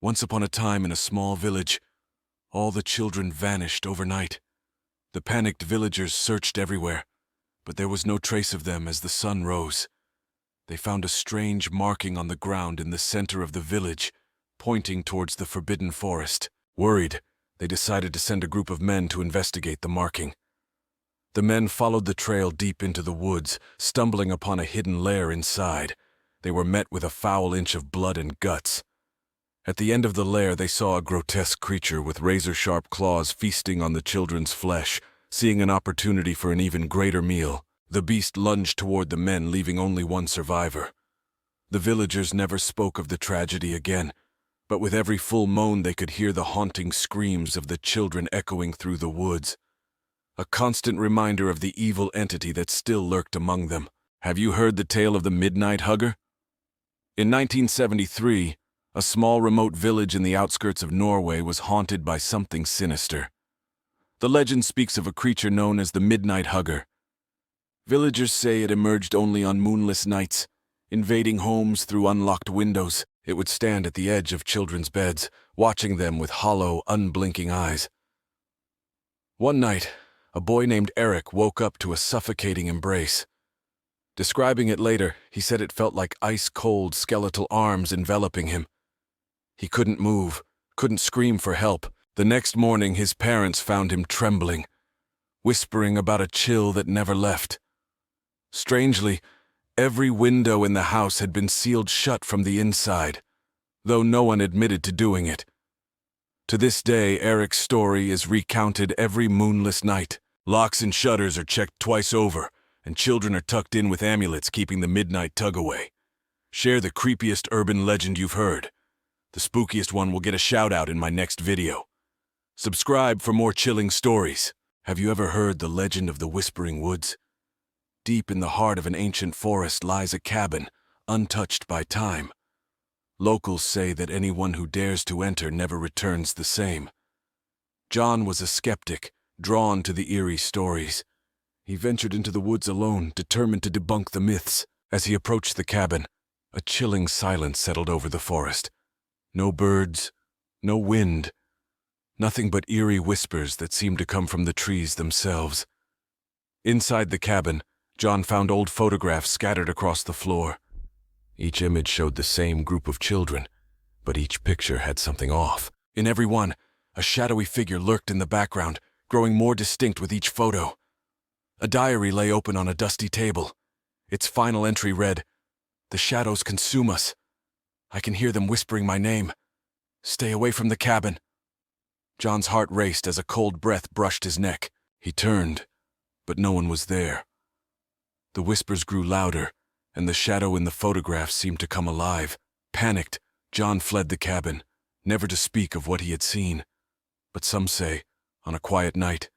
Once upon a time in a small village, all the children vanished overnight. The panicked villagers searched everywhere, but there was no trace of them as the sun rose. They found a strange marking on the ground in the center of the village, pointing towards the forbidden forest. Worried, they decided to send a group of men to investigate the marking. The men followed the trail deep into the woods, stumbling upon a hidden lair inside. They were met with a foul inch of blood and guts. At the end of the lair, they saw a grotesque creature with razor-sharp claws feasting on the children's flesh. Seeing an opportunity for an even greater meal, the beast lunged toward the men, leaving only one survivor. The villagers never spoke of the tragedy again, but with every full moon they could hear the haunting screams of the children echoing through the woods. A constant reminder of the evil entity that still lurked among them. Have you heard the tale of the Midnight Hugger? In 1973, a small remote village in the outskirts of Norway was haunted by something sinister. The legend speaks of a creature known as the Midnight Hugger. Villagers say it emerged only on moonless nights, invading homes through unlocked windows. It would stand at the edge of children's beds, watching them with hollow, unblinking eyes. One night, a boy named Eric woke up to a suffocating embrace. Describing it later, he said it felt like ice-cold, skeletal arms enveloping him. He couldn't move, couldn't scream for help. The next morning, his parents found him trembling, whispering about a chill that never left. Strangely, every window in the house had been sealed shut from the inside, though no one admitted to doing it. To this day, Eric's story is recounted every moonless night. Locks and shutters are checked twice over, and children are tucked in with amulets keeping the midnight tug away. Share the creepiest urban legend you've heard. The spookiest one will get a shout-out in my next video. Subscribe for more chilling stories. Have you ever heard the legend of the Whispering Woods? Deep in the heart of an ancient forest lies a cabin, untouched by time. Locals say that anyone who dares to enter never returns the same. John was a skeptic, drawn to the eerie stories. He ventured into the woods alone, determined to debunk the myths. As he approached the cabin, a chilling silence settled over the forest. No birds, no wind, nothing but eerie whispers that seemed to come from the trees themselves. Inside the cabin, John found old photographs scattered across the floor. Each image showed the same group of children, but each picture had something off. In every one, a shadowy figure lurked in the background, growing more distinct with each photo. A diary lay open on a dusty table. Its final entry read, "The shadows consume us. I can hear them whispering my name. Stay away from the cabin." John's heart raced as a cold breath brushed his neck. He turned, but no one was there. The whispers grew louder, and the shadow in the photograph seemed to come alive. Panicked, John fled the cabin, never to speak of what he had seen. But some say, on a quiet night,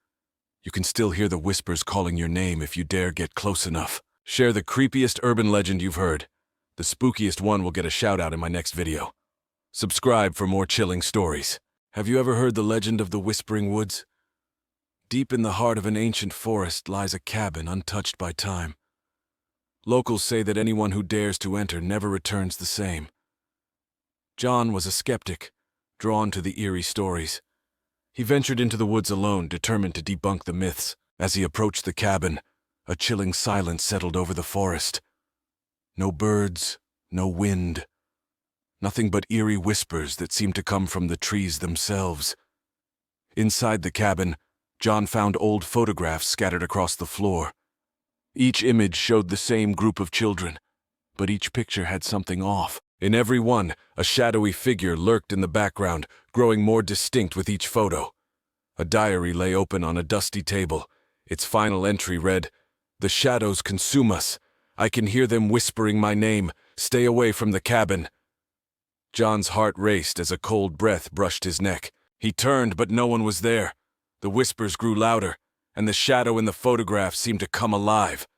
you can still hear the whispers calling your name if you dare get close enough. Share the creepiest urban legend you've heard. The spookiest one will get a shout-out in my next video. Subscribe for more chilling stories. Have you ever heard the legend of the Whispering Woods? Deep in the heart of an ancient forest lies a cabin untouched by time. Locals say that anyone who dares to enter never returns the same. John was a skeptic, drawn to the eerie stories. He ventured into the woods alone, determined to debunk the myths. As he approached the cabin, a chilling silence settled over the forest. No birds, no wind. Nothing but eerie whispers that seemed to come from the trees themselves. Inside the cabin, John found old photographs scattered across the floor. Each image showed the same group of children, but each picture had something off. In every one, a shadowy figure lurked in the background, growing more distinct with each photo. A diary lay open on a dusty table. Its final entry read, "The shadows consume us. I can hear them whispering my name. Stay away from the cabin." John's heart raced as a cold breath brushed his neck. He turned, but no one was there. The whispers grew louder, and the shadow in the photograph seemed to come alive.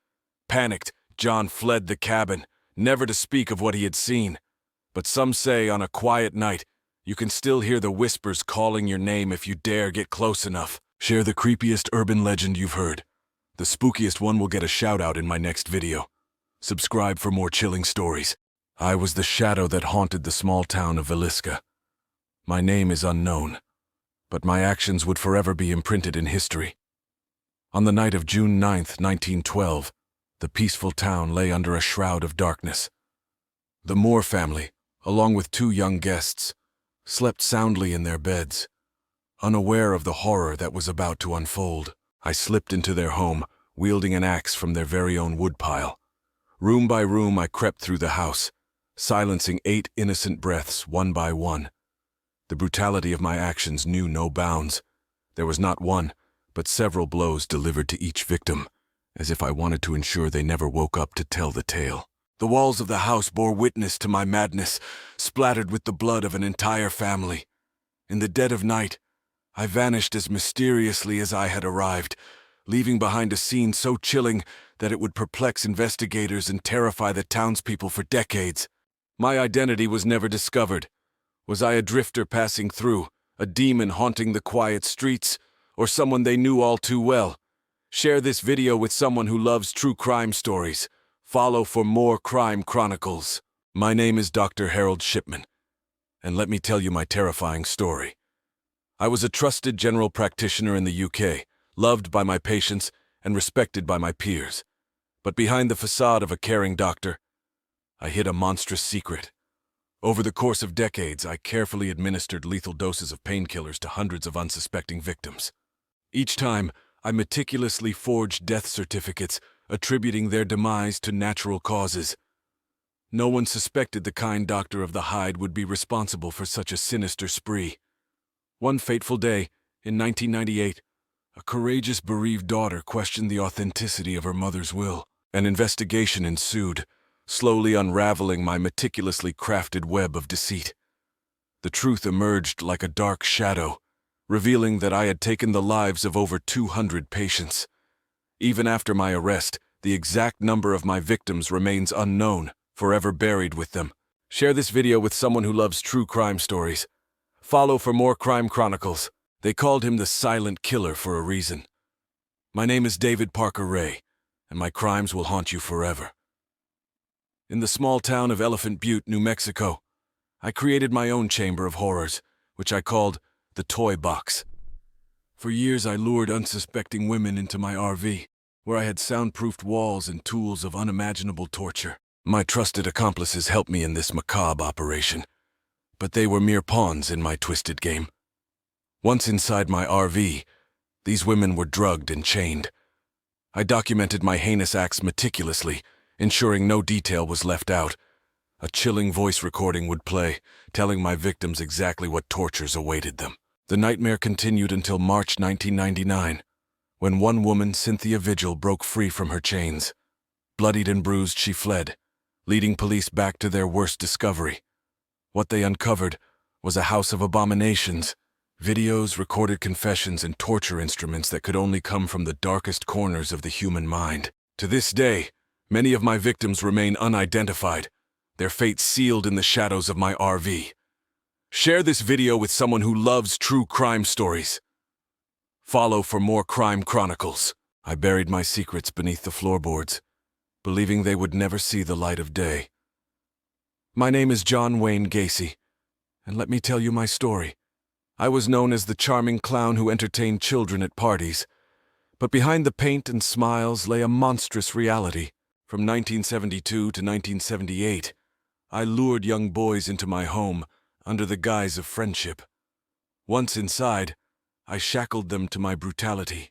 Panicked, John fled the cabin, never to speak of what he had seen. But some say on a quiet night, you can still hear the whispers calling your name if you dare get close enough. Share the creepiest urban legend you've heard. The spookiest one will get a shout-out in my next video. Subscribe for more chilling stories. I was the shadow that haunted the small town of Veliska. My name is unknown, but my actions would forever be imprinted in history. On the night of June 9th, 1912, the peaceful town lay under a shroud of darkness. The Moore family, along with 2 young guests, slept soundly in their beds, unaware of the horror that was about to unfold. I slipped into their home, wielding an axe from their very own woodpile. Room by room I crept through the house, silencing 8 innocent breaths one by one. The brutality of my actions knew no bounds. There was not one, but several blows delivered to each victim, as if I wanted to ensure they never woke up to tell the tale. The walls of the house bore witness to my madness, splattered with the blood of an entire family. In the dead of night, I vanished as mysteriously as I had arrived, leaving behind a scene so chilling that it would perplex investigators and terrify the townspeople for decades. My identity was never discovered. Was I a drifter passing through, a demon haunting the quiet streets, or someone they knew all too well? Share this video with someone who loves true crime stories. Follow for more crime chronicles. My name is Dr. Harold Shipman, and let me tell you my terrifying story. I was a trusted general practitioner in the UK, loved by my patients and respected by my peers. But behind the facade of a caring doctor, I hid a monstrous secret. Over the course of decades, I carefully administered lethal doses of painkillers to hundreds of unsuspecting victims. Each time, I meticulously forged death certificates, attributing their demise to natural causes. No one suspected the kind doctor of the Hyde would be responsible for such a sinister spree. One fateful day, in 1998, a courageous bereaved daughter questioned the authenticity of her mother's will. An investigation ensued, slowly unraveling my meticulously crafted web of deceit. The truth emerged like a dark shadow, revealing that I had taken the lives of over 200 patients. Even after my arrest, the exact number of my victims remains unknown, forever buried with them. Share this video with someone who loves true crime stories. Follow for more crime chronicles. They called him the silent killer for a reason. My name is David Parker Ray, and my crimes will haunt you forever. In the small town of Elephant Butte, New Mexico, I created my own chamber of horrors, which I called the Toy Box. For years I lured unsuspecting women into my RV, where I had soundproofed walls and tools of unimaginable torture. My trusted accomplices helped me in this macabre operation, but they were mere pawns in my twisted game. Once inside my RV, these women were drugged and chained. I documented my heinous acts meticulously, ensuring no detail was left out. A chilling voice recording would play, telling my victims exactly what tortures awaited them. The nightmare continued until March 1999, when one woman, Cynthia Vigil, broke free from her chains. Bloodied and bruised, she fled, leading police back to their worst discovery. What they uncovered was a house of abominations, videos, recorded confessions, and torture instruments that could only come from the darkest corners of the human mind. To this day, many of my victims remain unidentified, their fates sealed in the shadows of my RV. Share this video with someone who loves true crime stories. Follow for more crime chronicles. I buried my secrets beneath the floorboards, believing they would never see the light of day. My name is John Wayne Gacy, and let me tell you my story. I was known as the charming clown who entertained children at parties, but behind the paint and smiles lay a monstrous reality. From 1972 to 1978, I lured young boys into my home under the guise of friendship. Once inside, I shackled them to my brutality.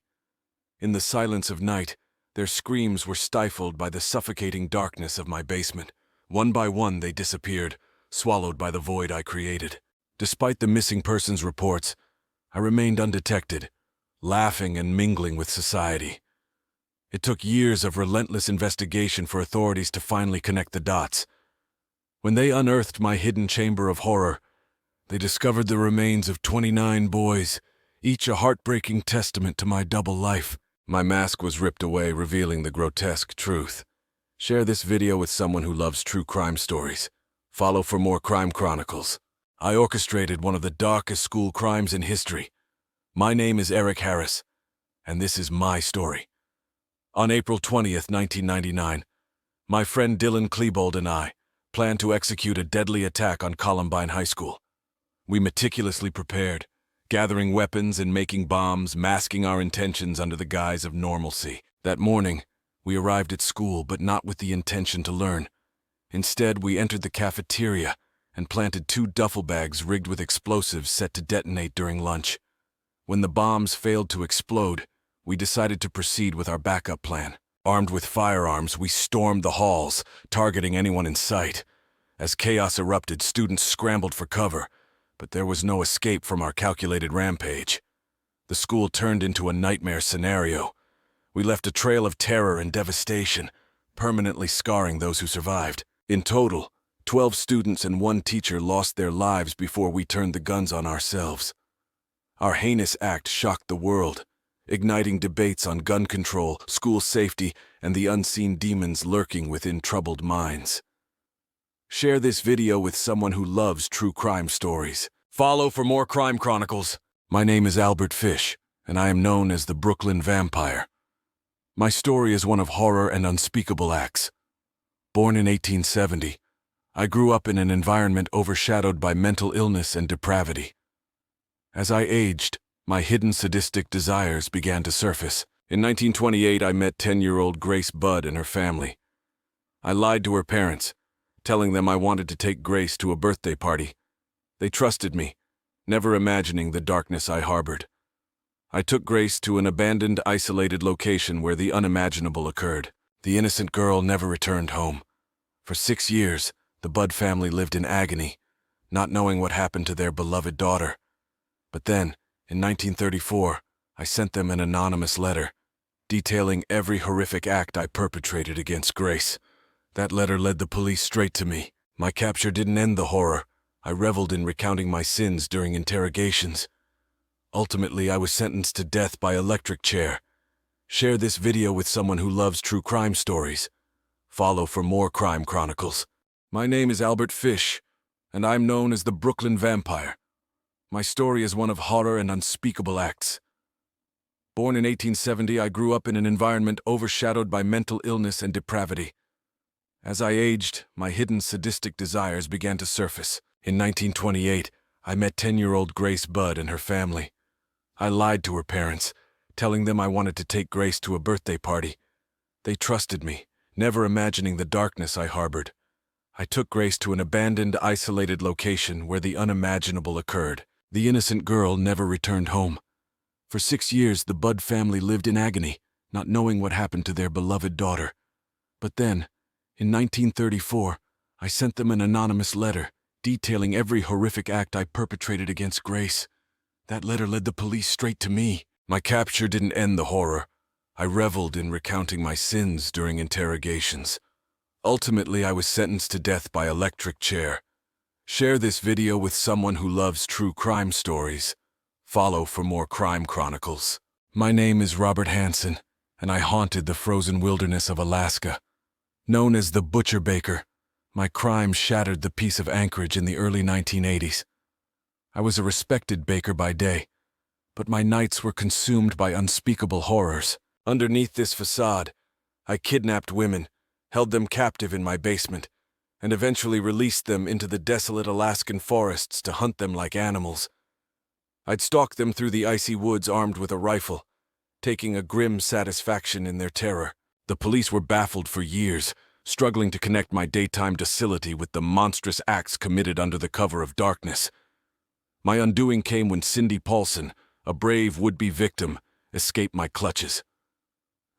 In the silence of night, their screams were stifled by the suffocating darkness of my basement. One by one they disappeared, swallowed by the void I created. Despite the missing persons reports, I remained undetected, laughing and mingling with society. It took years of relentless investigation for authorities to finally connect the dots. When they unearthed my hidden chamber of horror, they discovered the remains of 29 boys, each a heartbreaking testament to my double life. My mask was ripped away, revealing the grotesque truth. Share this video with someone who loves true crime stories. Follow for more crime chronicles. I orchestrated one of the darkest school crimes in history. My name is Eric Harris, and this is my story. On April 20th, 1999, my friend Dylan Klebold and I planned to execute a deadly attack on Columbine High School. We meticulously prepared, gathering weapons and making bombs, masking our intentions under the guise of normalcy. That morning, we arrived at school, but not with the intention to learn. Instead, we entered the cafeteria and planted 2 duffel bags rigged with explosives set to detonate during lunch. When the bombs failed to explode, we decided to proceed with our backup plan. Armed with firearms, we stormed the halls, targeting anyone in sight. As chaos erupted, students scrambled for cover, but there was no escape from our calculated rampage. The school turned into a nightmare scenario. We left a trail of terror and devastation, permanently scarring those who survived. In total, 12 students and 1 teacher lost their lives before we turned the guns on ourselves. Our heinous act shocked the world, igniting debates on gun control, school safety, and the unseen demons lurking within troubled minds. Share this video with someone who loves true crime stories. Follow for more crime chronicles. My name is Albert Fish, and I am known as the Brooklyn Vampire. My story is one of horror and unspeakable acts. Born in 1870, I grew up in an environment overshadowed by mental illness and depravity. As I aged, my hidden sadistic desires began to surface. In 1928, I met 10-year-old Grace Budd and her family. I lied to her parents, telling them I wanted to take Grace to a birthday party. They trusted me, never imagining the darkness I harbored. I took Grace to an abandoned, isolated location where the unimaginable occurred. The innocent girl never returned home. For 6 years, the Budd family lived in agony, not knowing what happened to their beloved daughter. But then, in 1934, I sent them an anonymous letter, detailing every horrific act I perpetrated against Grace. That letter led the police straight to me. My capture didn't end the horror. I reveled in recounting my sins during interrogations. Ultimately, I was sentenced to death by electric chair. Share this video with someone who loves true crime stories. Follow for more crime chronicles. My name is Albert Fish, and I'm known as the Brooklyn Vampire. My story is one of horror and unspeakable acts. Born in 1870, I grew up in an environment overshadowed by mental illness and depravity. As I aged, my hidden sadistic desires began to surface. In 1928, I met 10-year-old Grace Budd and her family. I lied to her parents, telling them I wanted to take Grace to a birthday party. They trusted me, never imagining the darkness I harbored. I took Grace to an abandoned, isolated location where the unimaginable occurred. The innocent girl never returned home. For 6 years, the Budd family lived in agony, not knowing what happened to their beloved daughter. But then, in 1934, I sent them an anonymous letter, detailing every horrific act I perpetrated against Grace. That letter led the police straight to me. My capture didn't end the horror. I reveled in recounting my sins during interrogations. Ultimately, I was sentenced to death by electric chair. Share this video with someone who loves true crime stories. Follow for more crime chronicles. My name is Robert Hansen, and I haunted the frozen wilderness of Alaska. Known as the Butcher Baker, my crime shattered the peace of Anchorage in the early 1980s. I was a respected baker by day, but my nights were consumed by unspeakable horrors. Underneath this facade, I kidnapped women, held them captive in my basement, and eventually released them into the desolate Alaskan forests to hunt them like animals. I'd stalk them through the icy woods armed with a rifle, taking a grim satisfaction in their terror. The police were baffled for years, struggling to connect my daytime docility with the monstrous acts committed under the cover of darkness. My undoing came when Cindy Paulson, a brave would-be victim, escaped my clutches.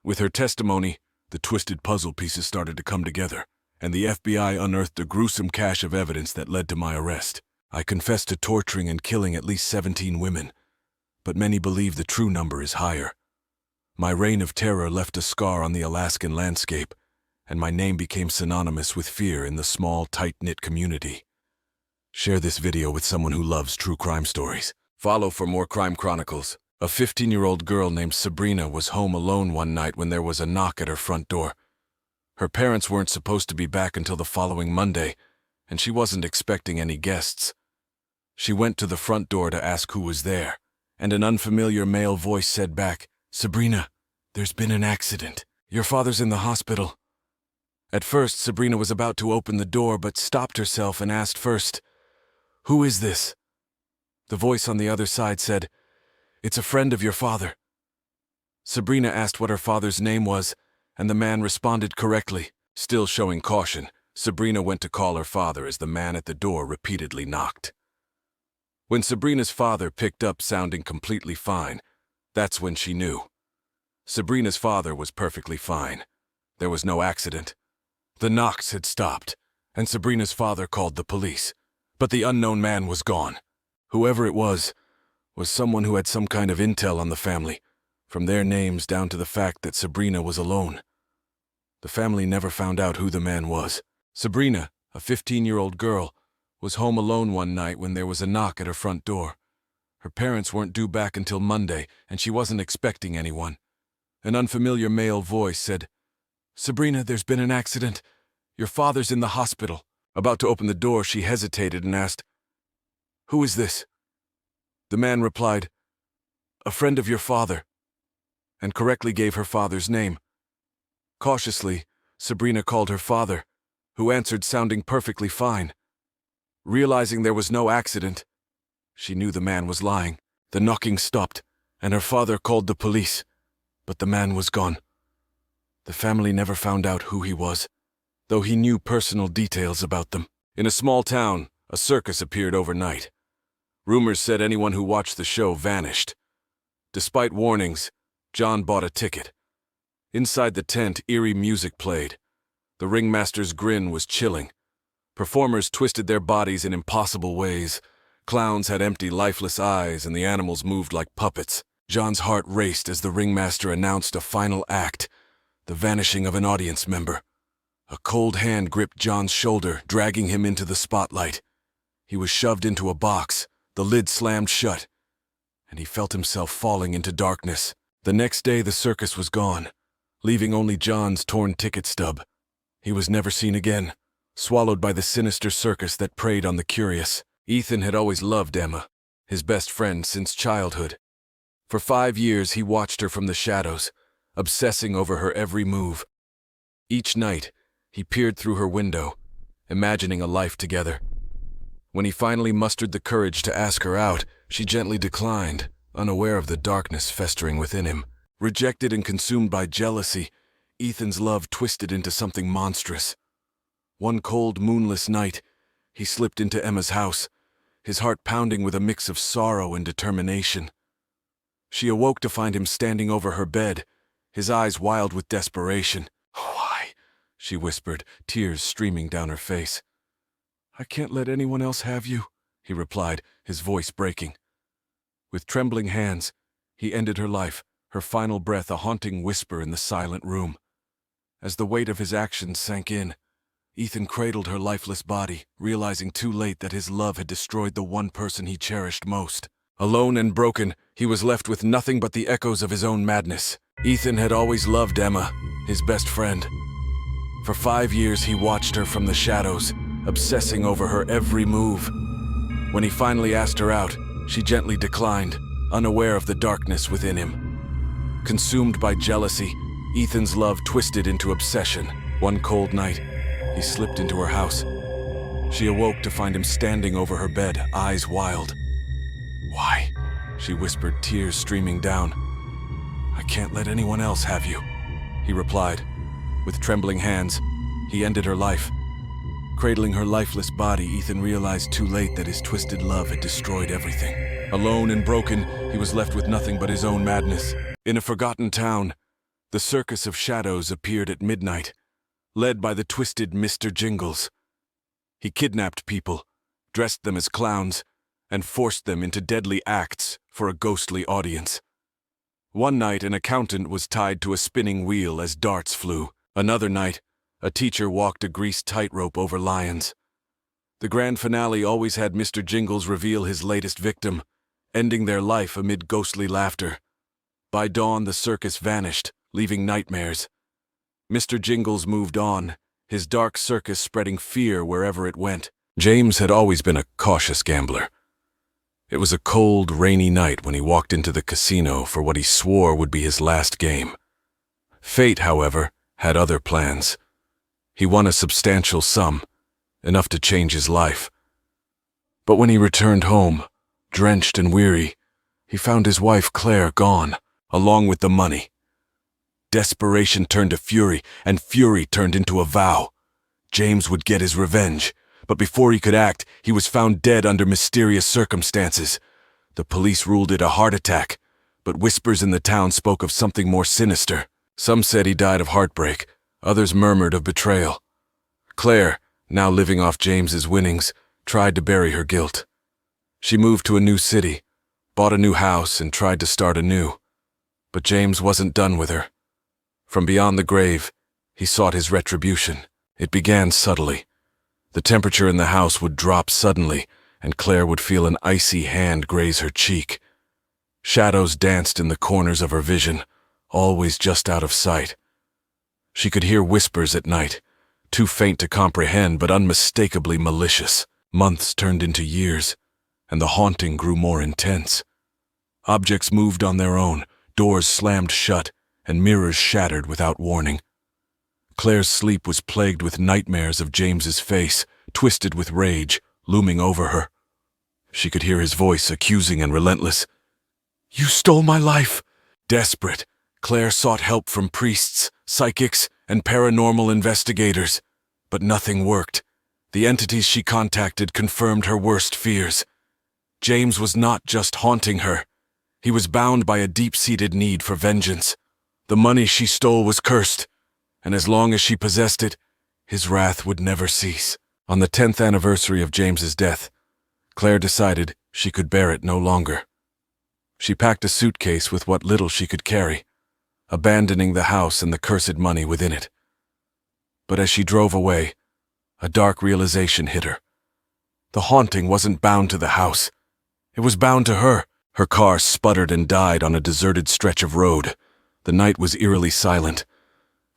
With her testimony, the twisted puzzle pieces started to come together, and the FBI unearthed a gruesome cache of evidence that led to my arrest. I confessed to torturing and killing at least 17 women, but many believe the true number is higher. My reign of terror left a scar on the Alaskan landscape, and my name became synonymous with fear in the small, tight-knit community. Share this video with someone who loves true crime stories. Follow for more crime chronicles. A 15-year-old girl named Sabrina was home alone one night when there was a knock at her front door. Her parents weren't supposed to be back until the following Monday, and she wasn't expecting any guests. She went to the front door to ask who was there, and an unfamiliar male voice said back, "Sabrina, there's been an accident. Your father's in the hospital." At first, Sabrina was about to open the door but stopped herself and asked first, "Who is this?" The voice on the other side said, "It's a friend of your father." Sabrina asked what her father's name was, and the man responded correctly. Still showing caution, Sabrina went to call her father as the man at the door repeatedly knocked. When Sabrina's father picked up sounding completely fine, that's when she knew. Sabrina's father was perfectly fine. There was no accident. The knocks had stopped, and Sabrina's father called the police. But the unknown man was gone. Whoever it was someone who had some kind of intel on the family, from their names down to the fact that Sabrina was alone. The family never found out who the man was. Sabrina, a 15-year-old girl, was home alone one night when there was a knock at her front door. Her parents weren't due back until Monday, and she wasn't expecting anyone. An unfamiliar male voice said, "Sabrina, there's been an accident. Your father's in the hospital." About to open the door, she hesitated and asked, "Who is this?" The man replied, "A friend of your father," and correctly gave her father's name. Cautiously, Sabrina called her father, who answered sounding perfectly fine. Realizing there was no accident, she knew the man was lying. The knocking stopped, and her father called the police, but the man was gone. The family never found out who he was, though he knew personal details about them. In a small town, a circus appeared overnight. Rumors said anyone who watched the show vanished. Despite warnings, John bought a ticket. Inside the tent, eerie music played. The ringmaster's grin was chilling. Performers twisted their bodies in impossible ways. Clowns had empty, lifeless eyes, and the animals moved like puppets. John's heart raced as the ringmaster announced a final act, the vanishing of an audience member. A cold hand gripped John's shoulder, dragging him into the spotlight. He was shoved into a box, the lid slammed shut, and he felt himself falling into darkness. The next day, the circus was gone, leaving only John's torn ticket stub. He was never seen again, swallowed by the sinister circus that preyed on the curious. Ethan had always loved Emma, his best friend since childhood. For 5 years, he watched her from the shadows, obsessing over her every move. Each night, he peered through her window, imagining a life together. When he finally mustered the courage to ask her out, she gently declined, unaware of the darkness festering within him. Rejected and consumed by jealousy, Ethan's love twisted into something monstrous. One cold, moonless night, he slipped into Emma's house, his heart pounding with a mix of sorrow and determination. She awoke to find him standing over her bed, his eyes wild with desperation. "Why?" she whispered, tears streaming down her face. "I can't let anyone else have you," he replied, his voice breaking. With trembling hands, he ended her life, her final breath a haunting whisper in the silent room. As the weight of his actions sank in, Ethan cradled her lifeless body, realizing too late that his love had destroyed the one person he cherished most. Alone and broken, he was left with nothing but the echoes of his own madness. Ethan had always loved Emma, his best friend. For 5 years, he watched her from the shadows, obsessing over her every move. When he finally asked her out, she gently declined, unaware of the darkness within him. Consumed by jealousy, Ethan's love twisted into obsession. One cold night, he slipped into her house. She awoke to find him standing over her bed, eyes wild. "Why?" she whispered, tears streaming down. "I can't let anyone else have you," he replied. With trembling hands, he ended her life. Cradling her lifeless body, Ethan realized too late that his twisted love had destroyed everything. Alone and broken, he was left with nothing but his own madness. In a forgotten town, the Circus of Shadows appeared at midnight, led by the twisted Mr. Jingles. He kidnapped people, dressed them as clowns, and forced them into deadly acts for a ghostly audience. One night, an accountant was tied to a spinning wheel as darts flew. Another night, a teacher walked a greased tightrope over lions. The grand finale always had Mr. Jingles reveal his latest victim, ending their life amid ghostly laughter. By dawn, the circus vanished, leaving nightmares. Mr. Jingles moved on, his dark circus spreading fear wherever it went. James had always been a cautious gambler. It was a cold, rainy night when he walked into the casino for what he swore would be his last game. Fate, however, had other plans. He won a substantial sum, enough to change his life. But when he returned home, Drenched and weary, he found his wife Claire gone, along with the money. Desperation turned to fury, and fury turned into a vow. James would get his revenge, but before he could act, he was found dead under mysterious circumstances. The police ruled it a heart attack, but whispers in the town spoke of something more sinister. Some said he died of heartbreak, others murmured of betrayal. Claire, now living off James's winnings, tried to bury her guilt. She moved to a new city, bought a new house, and tried to start anew. But James wasn't done with her. From beyond the grave, he sought his retribution. It began subtly. The temperature in the house would drop suddenly, and Claire would feel an icy hand graze her cheek. Shadows danced in the corners of her vision, always just out of sight. She could hear whispers at night, too faint to comprehend but unmistakably malicious. Months turned into years, and the haunting grew more intense. Objects moved on their own, doors slammed shut, and mirrors shattered without warning. Claire's sleep was plagued with nightmares of James's face, twisted with rage, looming over her. She could hear his voice, accusing and relentless. "You stole my life!" Desperate, Claire sought help from priests, psychics, and paranormal investigators. But nothing worked. The entities she contacted confirmed her worst fears. James was not just haunting her. He was bound by a deep-seated need for vengeance. The money she stole was cursed, and as long as she possessed it, his wrath would never cease. On the 10th anniversary of James's death, Claire decided she could bear it no longer. She packed a suitcase with what little she could carry, abandoning the house and the cursed money within it. But as she drove away, a dark realization hit her. The haunting wasn't bound to the house. It was bound to her. Her car sputtered and died on a deserted stretch of road. The night was eerily silent.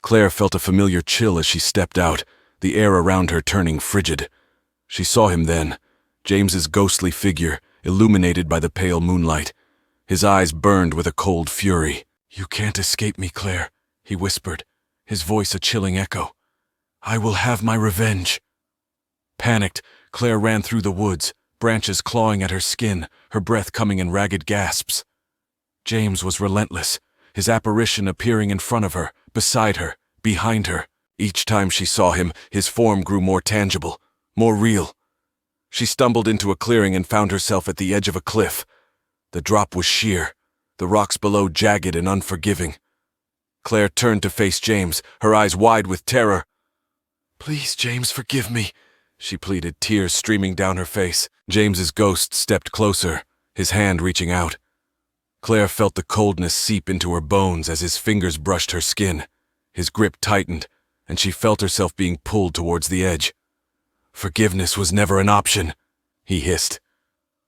Claire felt a familiar chill as she stepped out, the air around her turning frigid. She saw him then, James's ghostly figure, illuminated by the pale moonlight. His eyes burned with a cold fury. "You can't escape me, Claire," he whispered, his voice a chilling echo. "I will have my revenge." Panicked, Claire ran through the woods, branches clawing at her skin, her breath coming in ragged gasps. James was relentless, his apparition appearing in front of her, beside her, behind her. Each time she saw him, his form grew more tangible, more real. She stumbled into a clearing and found herself at the edge of a cliff. The drop was sheer, the rocks below jagged and unforgiving. Claire turned to face James, her eyes wide with terror. "Please, James, forgive me," she pleaded, tears streaming down her face. James's ghost stepped closer, his hand reaching out. Claire felt the coldness seep into her bones as his fingers brushed her skin. His grip tightened, and she felt herself being pulled towards the edge. "Forgiveness was never an option," he hissed.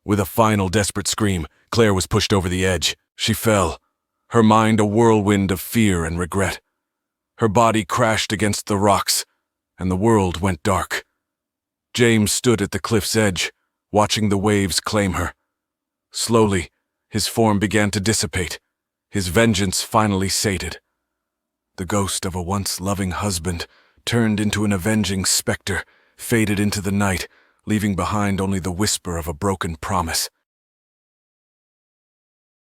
With a final desperate scream, Claire was pushed over the edge. She fell, her mind a whirlwind of fear and regret. Her body crashed against the rocks, and the world went dark. James stood at the cliff's edge, watching the waves claim her. Slowly, his form began to dissipate, his vengeance finally sated. The ghost of a once loving husband turned into an avenging specter, faded into the night, leaving behind only the whisper of a broken promise.